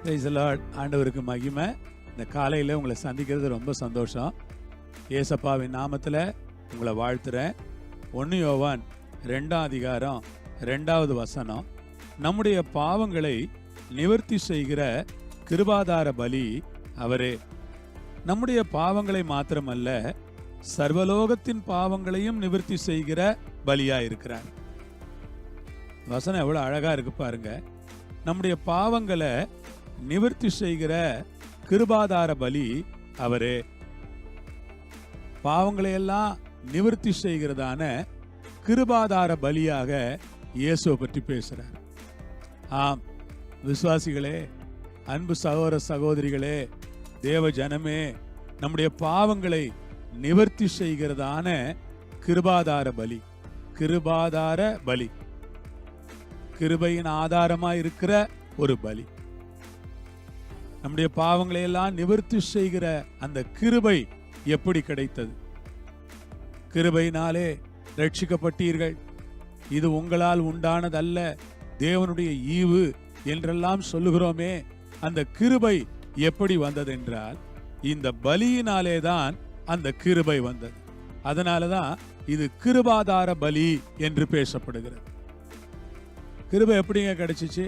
Praise the Lord. ஆண்டவருக்கு மகிமை. இந்த காலையில் உங்களை சந்திக்கிறது ரொம்ப சந்தோஷம். ஏசப்பாவின் நாமத்தில் உங்களை வாழ்த்துறேன். 1 யோவான் 2ஆம் அதிகாரம் 2வது வசனம், நம்முடைய பாவங்களை நிவர்த்தி செய்கிற கிருபாதார பலி அவரே. நம்முடைய பாவங்களை மாத்திரமல்ல, சர்வலோகத்தின் பாவங்களையும் நிவர்த்தி செய்கிற பலியா இருக்கிறார். வசனம் எவ்வளவு அழகா இருக்கு பாருங்க. நம்முடைய பாவங்களை நிவர்த்தி செய்கிற கிருபாதார பலி அவரே. பாவங்களை எல்லாம் நிவர்த்தி செய்கிறதான கிருபாதார பலியாக இயேசுவை பற்றி பேசுறார். ஆம் விசுவாசிகளே, அன்பு சகோதர சகோதரிகளே, தேவ ஜனமே, நம்முடைய பாவங்களை நிவர்த்தி செய்கிறதான கிருபாதார பலி. கிருபாதார பலி, கிருபையின் ஆதாரமாய் இருக்கிற ஒரு பலி. நம்முடைய பாவங்களை எல்லாம் நிவர்த்தி செய்கிற அந்த கிருபை எப்படி கிடைத்தது? கிருபையினாலே ரட்சிக்கப்பட்டீர்கள், இது உங்களால் உண்டானதல்ல, தேவனுடைய ஈவு என்றெல்லாம் சொல்லுகிறோமே. அந்த கிருபை எப்படி வந்தது என்றால், இந்த பலியினாலே தான் அந்த கிருபை வந்தது. அதனாலதான் இது கிருபாதார பலி என்று பேசப்படுகிறது. கிருபை எப்படிங்க கிடைச்சிச்சு?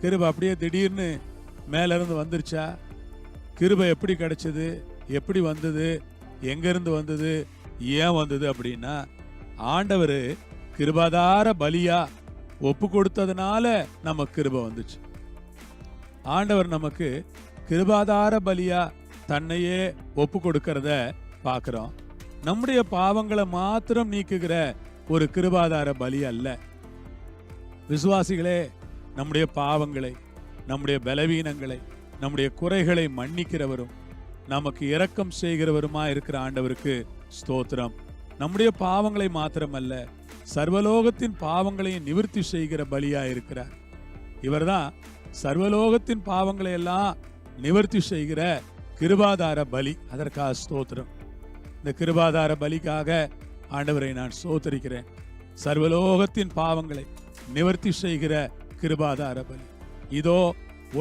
கிருபை அப்படியே திடீர்னு மேல இருந்து வந்துருச்சா? கிருபை எப்படி கிடைச்சது? எப்படி வந்தது? எங்க இருந்து வந்தது? ஏன் வந்தது? அப்படின்னா, ஆண்டவர் கிருபாதார பலியா ஒப்பு கொடுத்ததுனால நமக்கு கிருபை வந்துச்சு. ஆண்டவர் நமக்கு கிருபாதார பலியா தன்னையே ஒப்பு கொடுக்கறத பார்க்கிறோம். நம்முடைய பாவங்களை மாத்திரம் நீக்குகிற ஒரு கிருபாதார பலி அல்ல. விசுவாசிகளே, நம்முடைய பாவங்களை, நம்முடைய பலவீனங்களை, நம்முடைய குறைகளை மன்னிக்கிறவரும் நமக்கு இரக்கம் செய்கிறவருமா இருக்கிற ஆண்டவருக்கு ஸ்தோத்திரம். நம்முடைய பாவங்களை மாத்திரமல்ல, சர்வலோகத்தின் பாவங்களையும் நிவர்த்தி செய்கிற பலியா இருக்கிறார். இவர்தான் சர்வலோகத்தின் பாவங்களை எல்லாம் நிவர்த்தி செய்கிற கிருபாதார பலி. அதற்காக ஸ்தோத்திரம். இந்த கிருபாதார பலிக்காக ஆண்டவரை நான் ஸ்தோத்திரிக்கிறேன். சர்வலோகத்தின் பாவங்களை நிவர்த்தி செய்கிற கிருபாதார பலி. இதோ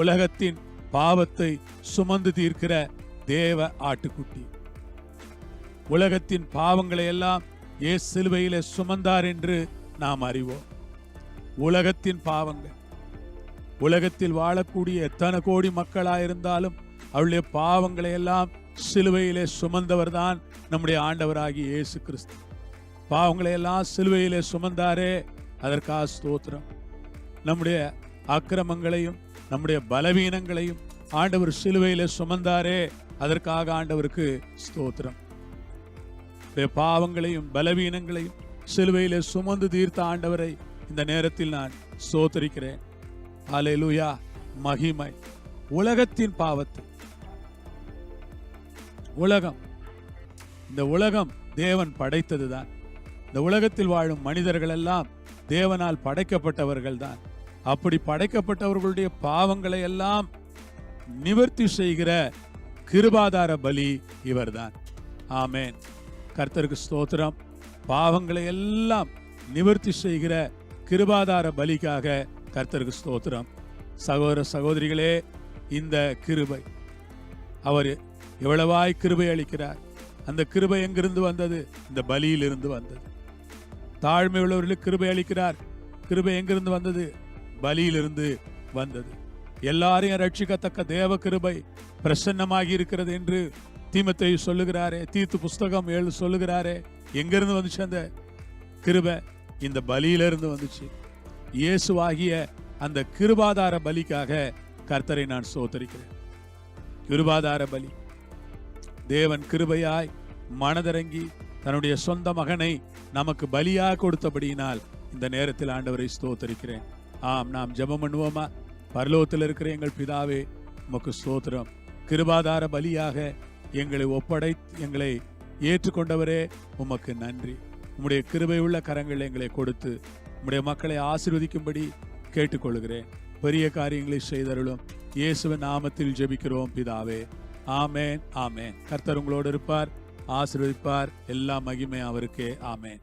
உலகத்தின் பாவத்தை சுமந்து தீர்க்கிற தேவ ஆட்டுக்குட்டி. உலகத்தின் பாவங்களை எல்லாம் இயேசு சிலுவையிலே சுமந்தார் என்று நாம் அறிவோம். உலகத்தின் பாவங்கள், உலகத்தில் வாழக்கூடிய எத்தனை கோடி மக்களாயிருந்தாலும் அவளுடைய பாவங்களை எல்லாம் சிலுவையிலே சுமந்தவர் தான் நம்முடைய ஆண்டவராகிய இயேசு கிறிஸ்து. பாவங்களை எல்லாம் சிலுவையிலே சுமந்தாரே, அதற்காக ஸ்தோத்திரம். நம்முடைய அக்கிரமங்களையும் நம்முடைய பலவீனங்களையும் ஆண்டவர் சிலுவையிலே சுமந்தாரே, அதற்காக ஆண்டவருக்கு ஸ்தோத்திரம். பாவங்களையும் பலவீனங்களையும் சிலுவையிலே சுமந்து தீர்த்த ஆண்டவரை இந்த நேரத்தில் நான் ஸ்தோத்திரிக்கிறேன். அல்லேலூயா, மகிமை. உலகத்தின் பாவத்தை, உலகம், இந்த உலகம் தேவன் படைத்ததுதான். இந்த உலகத்தில் வாழும் மனிதர்கள் எல்லாம் தேவனால் படைக்கப்பட்டவர்கள் தான். அப்படி படைக்கப்பட்டவர்களுடைய பாவங்களை எல்லாம் நிவர்த்தி செய்கிற கிருபாதார பலி இவர்தான். ஆமேன். கர்த்தருக்கு ஸ்தோத்திரம். பாவங்களை எல்லாம் நிவர்த்தி செய்கிற கிருபாதார பலிக்காக கர்த்தருக்கு ஸ்தோத்திரம். சகோதர சகோதரிகளே, இந்த கிருபை, அவர் எவ்வளவாய் கிருபை அளிக்கிறார். அந்த கிருபை எங்கிருந்து வந்தது? இந்த பலியிலிருந்து வந்தது. தாழ்மை உள்ளவர்களுக்கு கிருபை அளிக்கிறார். கிருபை எங்கிருந்து வந்தது? பலியிலிருந்து வந்தது. எல்லாரையும் ரட்சிக்கத்தக்க தேவ கிருபை பிரசன்னமாகி இருக்கிறது என்று தீமோத்தேயு சொல்லுகிறாரே, தீத்து புஸ்தகம் 7 சொல்லுகிறாரே. எங்கிருந்து வந்துச்சு அந்த கிருபை? இந்த பலியிலிருந்து வந்துச்சு. இயேசுவாகிய அந்த கிருபாதார பலிக்காக கர்த்தரை நான் ஸ்தோத்திரிக்கிறேன். கிருபாதார பலி, தேவன் கிருபையாய் மனதிறங்கி தன்னுடைய சொந்த மகனை நமக்கு பலியாக கொடுத்தபடியினால் இந்த நேரத்தில் ஆண்டவரை ஸ்தோத்திரிக்கிறேன். ஆம், நாம் ஜெபம் பண்ணுவோமா? பரலோகத்தில் இருக்கிற எங்கள் பிதாவே, உமக்கு ஸ்தோத்திரம். கிருபாதார பலியாக எங்களை எங்களை ஏற்றுக்கொண்டவரே, உமக்கு நன்றி. உம்முடைய கிருபை உள்ள கரங்கள் எங்களை கொடுத்து உம்முடைய மக்களை ஆசீர்வதிக்கும்படி கேட்டுக்கொள்கிறேன். பெரிய காரியங்களை செய்தருளும். இயேசுவின் நாமத்தில் ஜெபிக்கிறோம் பிதாவே. ஆமேன், ஆமேன். கர்த்தர் உங்களோடு இருப்பார், ஆசீர்வதிப்பார். எல்லா மகிமை அவருக்கே. ஆமேன்.